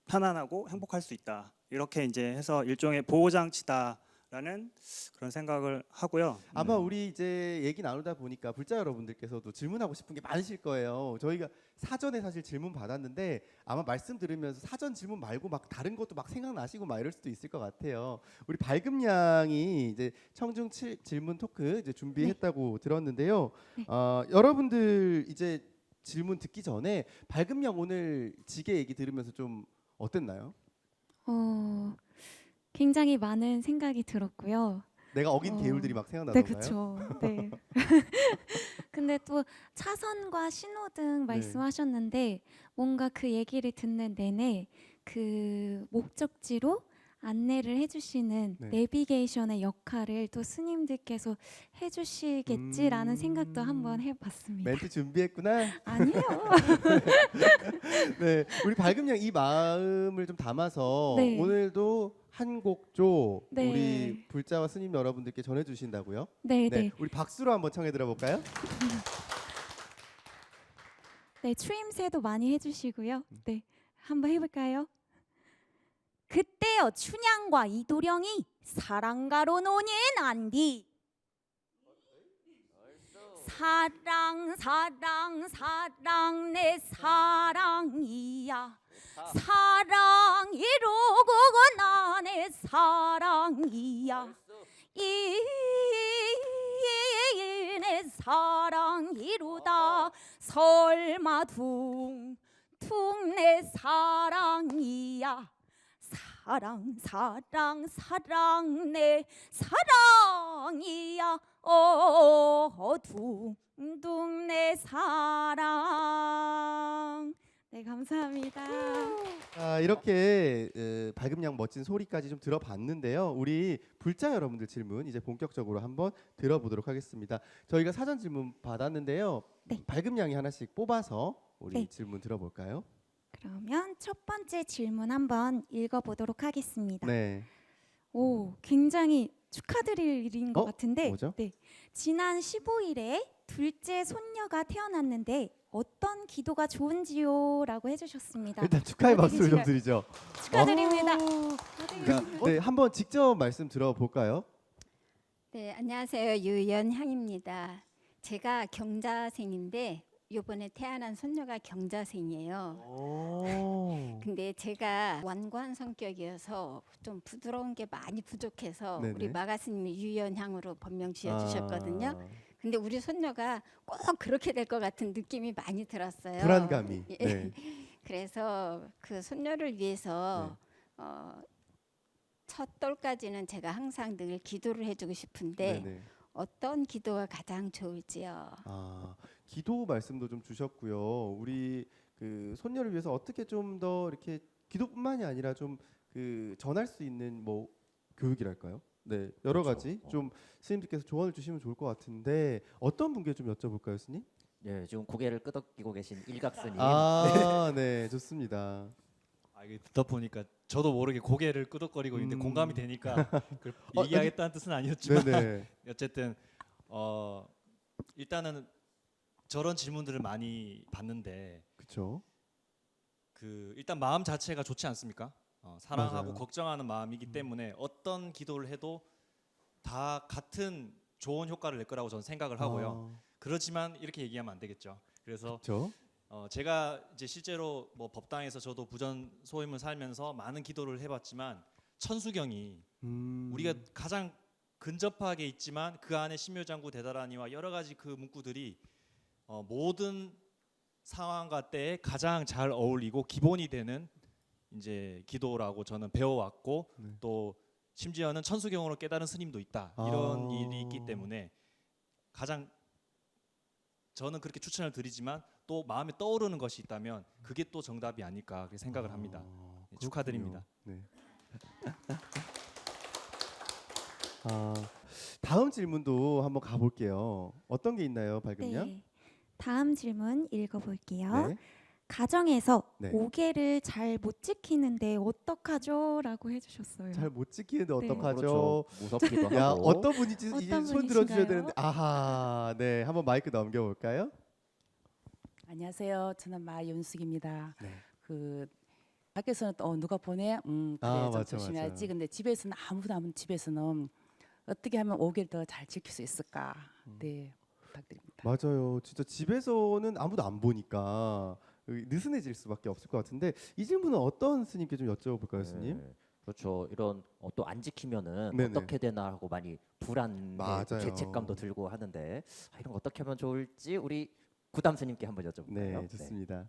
편안하고 행복할 수 있다. 이렇게 이제 해서 일종의 보호장치다라는 그런 생각을 하고요. 아마 우리 이제 얘기 나누다 보니까 불자 여러분들께서도 질문하고 싶은 게 많으실 거예요. 저희가 사전에 사실 질문 받았는데 아마 말씀 들으면서 사전 질문 말고 막 다른 것도 막 생각나시고 막 이럴 수도 있을 것 같아요. 우리 밝음 양이 이제 청중 질문 토크 이제 준비했다고 들었는데요. 네. 여러분들 이제 질문 듣기 전에 밝음 양 오늘 지게 얘기 들으면서 좀 어땠나요? 굉장히 많은 생각이 들었고요. 내가 어긴 어, 계율들이 막 네, 생각나던가요? 그렇죠. 네. 근데 또 차선과 신호등 네. 말씀하셨는데 뭔가 그 얘기를 듣는 내내 그 목적지로 안내를 해주시는 네. 내비게이션의 역할을 또 스님들께서 해주시겠지라는 생각도 한번 해봤습니다. 멘트 준비했구나. 아니요. 네, 우리 밝음 양 이 마음을 좀 담아서 네. 오늘도 한 곡조 네. 우리 불자와 스님 여러분들께 전해주신다고요? 네, 네. 우리 박수로 한번 청해 들어볼까요? 네, 추임새도 많이 해주시고요. 네, 한번 해볼까요? 그때여 춘향과 이도령이 사랑가로 노는 안디 사랑 사랑 사랑 내 사랑이야 사랑 이루고 나의 사랑이야 이내 사랑 이루다 설마 둥둥 내 사랑이야 사랑 사랑 사랑 내 사랑이야 둥둥 내 사랑. 네, 감사합니다. 이렇게 밝음 양 멋진 소리까지 좀 들어봤는데요. 우리 불자 여러분들 질문 이제 본격적으로 한번 들어보도록 하겠습니다. 저희가 사전 질문 받았는데요. 네. 밝음 양이 하나씩 뽑아서 우리 네. 질문 들어볼까요? 그러면 첫 번째 질문 한번 읽어보도록 하겠습니다. 네. 오, 굉장히 축하드릴 일인 것 어? 같은데, 뭐죠? 네, 지난 15일에 둘째 손녀가 태어났는데 어떤 기도가 좋은지요라고 해주셨습니다. 일단 축하의 박수를 좀 받아주시면- 드리죠. 축하드립니다. 네, 한번 직접 말씀 들어볼까요? 네, 안녕하세요. 유연향입니다. 제가 경자생인데 이번에 태어난 손녀가 경자생이에요. 근데 제가 완고한 성격이어서 좀 부드러운 게 많이 부족해서 네네. 우리 마가스님이 유연향으로 법명 지어주셨거든요. 아, 근데 우리 손녀가 꼭 그렇게 될 것 같은 느낌이 많이 들었어요. 불안감이. 예. 네. 그래서 그 손녀를 위해서 첫 돌까지는 제가 항상 늘 기도를 해주고 싶은데 네네. 어떤 기도가 가장 좋을지요? 기도 말씀도 좀 주셨고요. 우리 그 손녀를 위해서 어떻게 좀 더 이렇게 기도뿐만이 아니라 좀 그 전할 수 있는 뭐 교육이랄까요? 네, 여러 그렇죠. 가지 좀 스님들께서 조언을 주시면 좋을 것 같은데 어떤 분께 좀 여쭤볼까요, 스님? 예, 지금 고개를 끄덕이고 계신 일각스님. 네, 좋습니다. 이게 듣다 보니까 저도 모르게 고개를 끄덕거리고 있는데 공감이 되니까 그걸 얘기하겠다는 뜻은 아니었지만 네네. 어쨌든 일단은 저런 질문들을 많이 받는데 그렇죠. 그 일단 마음 자체가 좋지 않습니까? 사랑하고 맞아요. 걱정하는 마음이기 때문에 어떤 기도를 해도 다 같은 좋은 효과를 낼 거라고 저는 생각을 하고요. 그렇지만 이렇게 얘기하면 안 되겠죠. 그래서 그렇죠. 제가 이제 실제로 뭐 법당에서 저도 부전 소임을 살면서 많은 기도를 해봤지만 천수경이 우리가 가장 근접하게 있지만 그 안에 신묘장구 대다라니와 여러 가지 그 문구들이 모든 상황과 때에 가장 잘 어울리고 기본이 되는 이제 기도라고 저는 배워왔고 네. 또 심지어는 천수경으로 깨달은 스님도 있다 이런 일이 있기 때문에 가장 저는 그렇게 추천을 드리지만 또 마음에 떠오르는 것이 있다면 그게 또 정답이 아닐까 그렇게 생각을 합니다. 네, 축하드립니다. 네. 다음 질문도 한번 가볼게요. 어떤 게 있나요, 밝음양? 네. 다음 질문 읽어볼게요. 네. 가정에서 네. 5개를 잘 못 지키는데 어떡하죠? 라고 해주셨어요. 잘 못 지키는데 네. 어떡하죠? 그렇죠. 무섭기도 야, 하고. 어떤 분인지 이제 어떤 손 들어주셔야 분이신가요? 되는데, 아하, 네, 한번 마이크 넘겨볼까요? 안녕하세요. 저는 마윤숙입니다. 네. 그 밖에서는 또 누가 보내? 그래 아, 좀 맞죠, 조심해야지. 맞죠. 근데 집에서는 아무도 안 집에서는 어떻게 하면 5개를 더 잘 지킬 수 있을까? 네, 부탁드립니다. 맞아요. 진짜 집에서는 아무도 안 보니까 느슨해질 수밖에 없을 것 같은데 이 질문은 어떤 스님께 좀 여쭤볼까요, 스님? 네, 그렇죠. 이런 또 안 지키면은 네네. 어떻게 되나 하고 많이 불안해, 맞아요. 죄책감도 들고 하는데 이런 거 어떻게 하면 좋을지 우리 구담 스님께 한번 여쭤볼까요? 네, 좋습니다.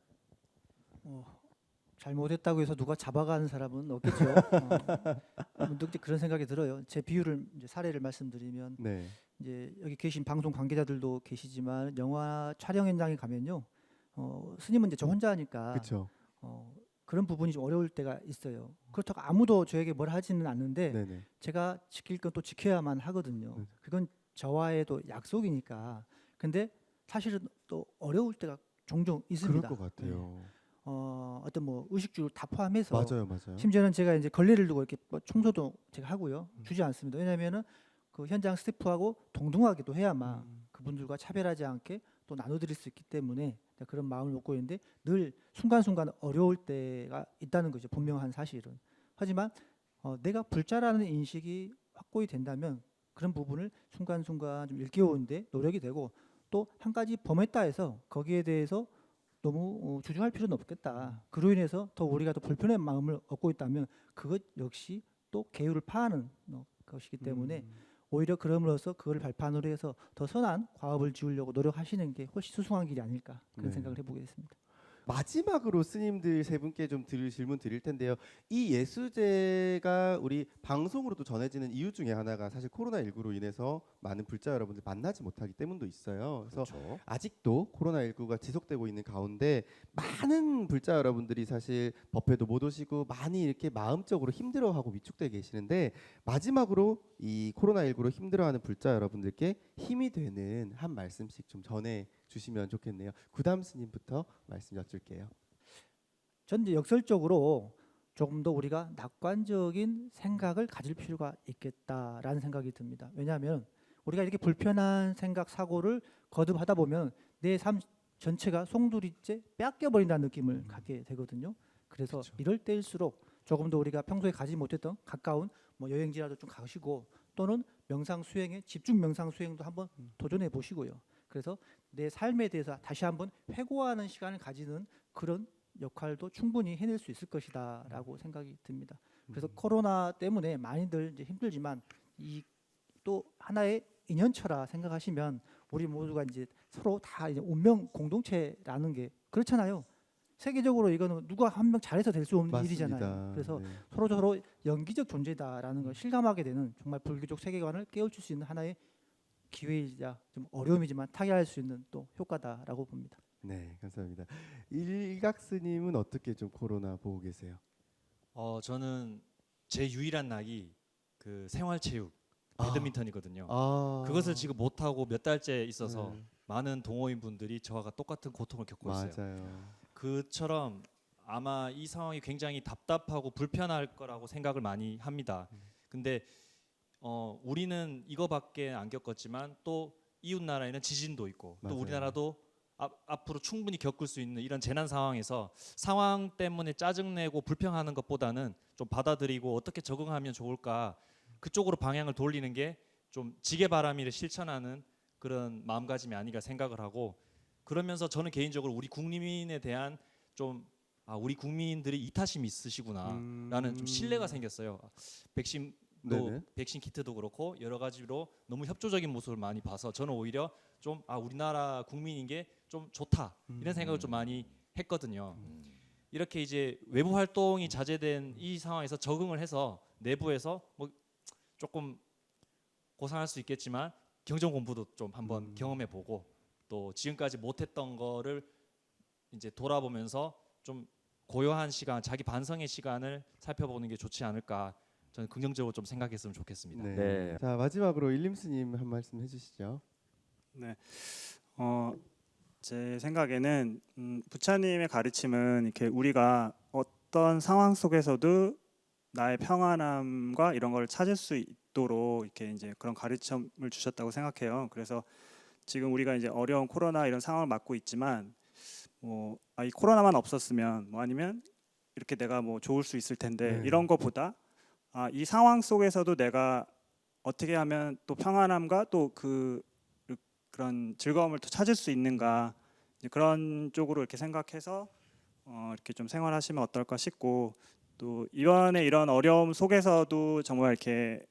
잘못했다고 해서 누가 잡아가는 사람은 없겠죠. 문득 이제 그런 생각이 들어요. 제 비유를 이제 사례를 말씀드리면 네, 이제 여기 계신 방송 관계자들도 계시지만 영화 촬영 현장에 가면요, 스님은 이제 저 혼자 하니까 그렇죠. 그런 부분이 좀 어려울 때가 있어요. 그렇다고 아무도 저에게 뭘 하지는 않는데 네네. 제가 지킬 건 또 지켜야만 하거든요. 네. 그건 저와의 또 약속이니까. 근데 사실은 또 어려울 때가 종종 그럴 있습니다. 것 같아요. 어떤 뭐 의식주 다 포함해서 맞아요, 맞아요. 심지어는 제가 이제 걸레를 두고 이렇게 뭐 청소도 제가 하고요. 주지 않습니다. 왜냐하면은 그 현장 스태프하고 동등하게도 해야만 그분들과 차별하지 않게 또 나눠드릴 수 있기 때문에 그런 마음을 먹고 있는데 늘 순간순간 어려울 때가 있다는 거죠. 분명한 사실은. 하지만 내가 불자라는 인식이 확고히 된다면 그런 부분을 순간순간 좀 일깨우는데 노력이 되고 또 한 가지 범했다 해서 거기에 대해서 너무 주저할 필요는 없겠다. 그로 인해서 더 우리가 더 불편한 마음을 얻고 있다면 그것 역시 또 계율을 파하는 것이기 때문에 오히려 그럼으로써 그걸 발판으로 해서 더 선한 과업을 지으려고 노력하시는 게 훨씬 수승한 길이 아닐까 그런 네. 생각을 해보겠습니다. 마지막으로 스님들 세 분께 좀 질문 드릴 텐데요. 이 예수제가 우리 방송으로도 전해지는 이유 중에 하나가 사실 코로나19로 인해서 많은 불자 여러분들 만나지 못하기 때문도 있어요. 그래서 그렇죠. 아직도 코로나19가 지속되고 있는 가운데 많은 불자 여러분들이 사실 법회도 못 오시고 많이 이렇게 마음적으로 힘들어하고 위축돼 계시는데 마지막으로 이 코로나19로 힘들어하는 불자 여러분들께 힘이 되는 한 말씀씩 좀 전해 주시면 좋겠네요. 구담 스님부터 말씀 여쭐게요. 전 이제 역설적으로 조금 더 우리가 낙관적인 생각을 가질 필요가 있겠다라는 생각이 듭니다. 왜냐하면 우리가 이렇게 불편한 생각 사고를 거듭하다 보면 내 삶 전체가 송두리째 뺏겨 버린다는 느낌을 갖게 되거든요. 그래서 그쵸. 이럴 때일수록 조금 더 우리가 평소에 가지 못했던 가까운 뭐 여행지라도 좀 가시고 또는 명상 수행에 집중 명상 수행도 한번 도전해 보시고요. 그래서 내 삶에 대해서 다시 한번 회고하는 시간을 가지는 그런 역할도 충분히 해낼 수 있을 것이다라고 생각이 듭니다. 그래서 코로나 때문에 많이들 이제 힘들지만 이 또 하나의 인연처라 생각하시면 우리 모두가 이제 서로 다 이제 운명 공동체라는 게 그렇잖아요. 세계적으로 이거는 누가 한 명 잘해서 될 수 없는 맞습니다. 일이잖아요. 그래서 네. 서로 연기적 존재다라는 걸 실감하게 되는 정말 불교적 세계관을 깨우칠 수 있는 하나의 기회이자 좀 어려움이지만 타개할 수 있는 또 효과다라고 봅니다. 네, 감사합니다. 일각 스님은 어떻게 좀 코로나 보고 계세요? 저는 제 유일한 낙이 그 생활체육 아. 배드민턴이거든요. 아, 그것을 지금 못 하고 몇 달째 있어서 네. 많은 동호인 분들이 저와 똑같은 고통을 겪고 있어요. 맞아요. 그처럼 아마 이 상황이 굉장히 답답하고 불편할 거라고 생각을 많이 합니다. 근데 우리는 이거밖에 안 겪었지만 또 이웃 나라에는 지진도 있고 맞아요. 또 우리나라도 앞으로 충분히 겪을 수 있는 이런 재난 상황에서 상황 때문에 짜증내고 불평하는 것보다는 좀 받아들이고 어떻게 적응하면 좋을까 그쪽으로 방향을 돌리는 게 좀 지게바람이를 실천하는 그런 마음가짐이 아닌가 생각을 하고 그러면서 저는 개인적으로 우리 국민에 대한 좀 우리 국민들이 이타심이 있으시구나라는 좀 신뢰가 생겼어요. 백신도 네네. 백신 키트도 그렇고 여러 가지로 너무 협조적인 모습을 많이 봐서 저는 오히려 좀 우리나라 국민인 게 좀 좋다 이런 생각을 좀 많이 했거든요. 이렇게 이제 외부 활동이 자제된 이 상황에서 적응을 해서 내부에서 뭐 조금 고생할 수 있겠지만 경전 공부도 좀 한번 경험해 보고 또 지금까지 못했던 거를 이제 돌아보면서 좀 고요한 시간, 자기 반성의 시간을 살펴보는 게 좋지 않을까. 저는 긍정적으로 좀 생각했으면 좋겠습니다. 네. 네. 자 마지막으로 일림 스님 한 말씀 해주시죠. 네. 제 생각에는 부처님의 가르침은 이렇게 우리가 어떤 상황 속에서도 나의 평안함과 이런 걸 찾을 수 있도록 이렇게 이제 그런 가르침을 주셨다고 생각해요. 그래서 지금 우리가 이제 어려운 코로나 이런 상황을 맞고 있지만 이 코로나만 없었으면 아니면 이렇게 내가 좋을 수 있을 텐데 네. 이런 것보다 이 상황 속에서도 내가 어떻게 하면 또 평안함과 또 그런 즐거움을 또 찾을 수 있는가, 이제 그런 쪽으로 이렇게 생각해서 이렇게 좀 생활하시면 어떨까 싶고, 또 이번에 이런 어려움 속에서도 정말 이렇게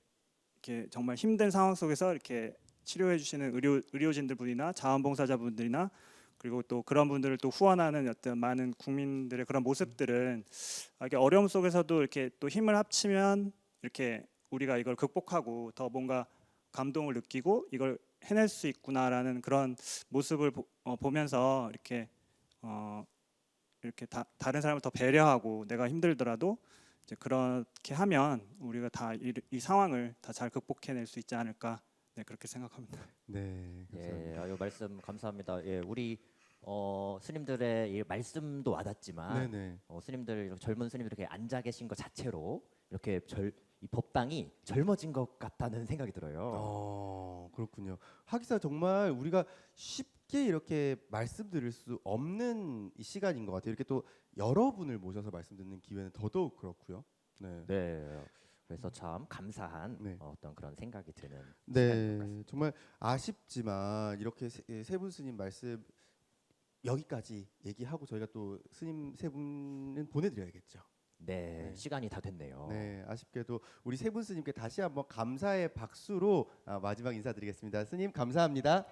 정말 힘든 상황 속에서 이렇게 치료해 주시는 의료진들 분이나 자원봉사자분들이나 그리고 또 그런 분들을 또 후원하는 어떤 많은 국민들의 그런 모습들은 이렇게 어려움 속에서도 이렇게 또 힘을 합치면 이렇게 우리가 이걸 극복하고 더 뭔가 감동을 느끼고 이걸 해낼 수 있구나라는 그런 모습을 보면서 이렇게 다른 사람을 더 배려하고 내가 힘들더라도 이제 그렇게 하면 우리가 다 이 상황을 다 잘 극복해낼 수 있지 않을까, 네, 그렇게 생각합니다. 네. 감사합니다. 예, 아유 말씀 감사합니다. 예, 우리 스님들의 이 말씀도 와닿지만 네네. 스님들 이렇게 젊은 스님들 이렇게 앉아 계신 것 자체로 이렇게 이 법당이 젊어진 것 같다는 생각이 들어요. 그렇군요. 하기사 정말 우리가 쉽게 이렇게 말씀 드릴 수 없는 이 시간인 것 같아요. 이렇게 또 여러분을 모셔서 말씀 듣는 기회는 더더욱 그렇고요. 네. 네. 그래서 참 감사한 네. 어떤 그런 생각이 드는 시간인 것 네, 같습니다. 정말 아쉽지만 이렇게 세 분 스님 말씀 여기까지 얘기하고 저희가 또 스님 세 분은 보내드려야겠죠. 네, 네. 시간이 다 됐네요. 네, 아쉽게도 우리 세 분 스님께 다시 한번 감사의 박수로 마지막 인사드리겠습니다. 스님 감사합니다.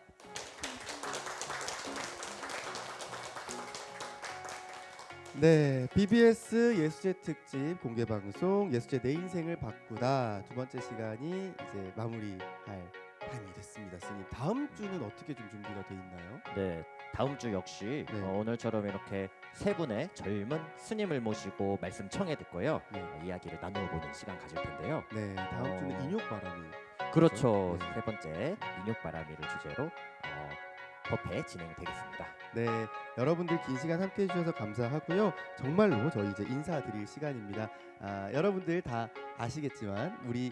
네, BBS 예수제 특집 공개 방송 예수제 내 인생을 바꾸다 두 번째 시간이 이제 마무리할 타임이 됐습니다. 스님 다음 주는 어떻게 좀 준비가 돼 있나요? 네, 다음 주 역시 네. 오늘처럼 이렇게 세 분의 젊은 스님을 모시고 말씀 청해 듣고요. 네. 이야기를 나누어 보는 시간 가질 텐데요. 네, 다음 주는 인욕바람이. 그렇죠. 네. 세 번째 인욕바람이를 주제로 법회 진행되겠습니다. 네, 여러분들 긴 시간 함께해 주셔서 감사하고요. 정말로 저희 이제 인사드릴 시간입니다. 여러분들 다 아시겠지만 우리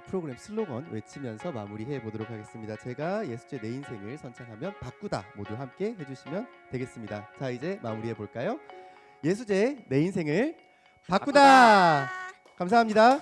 프로그램 슬로건 외치면서 마무리해 보도록 하겠습니다. 제가 예수제 내 인생을 선창하면 바꾸다 모두 함께 해주시면 되겠습니다. 자, 이제 마무리해 볼까요? 예수제 내 인생을 바꾸다. 감사합니다.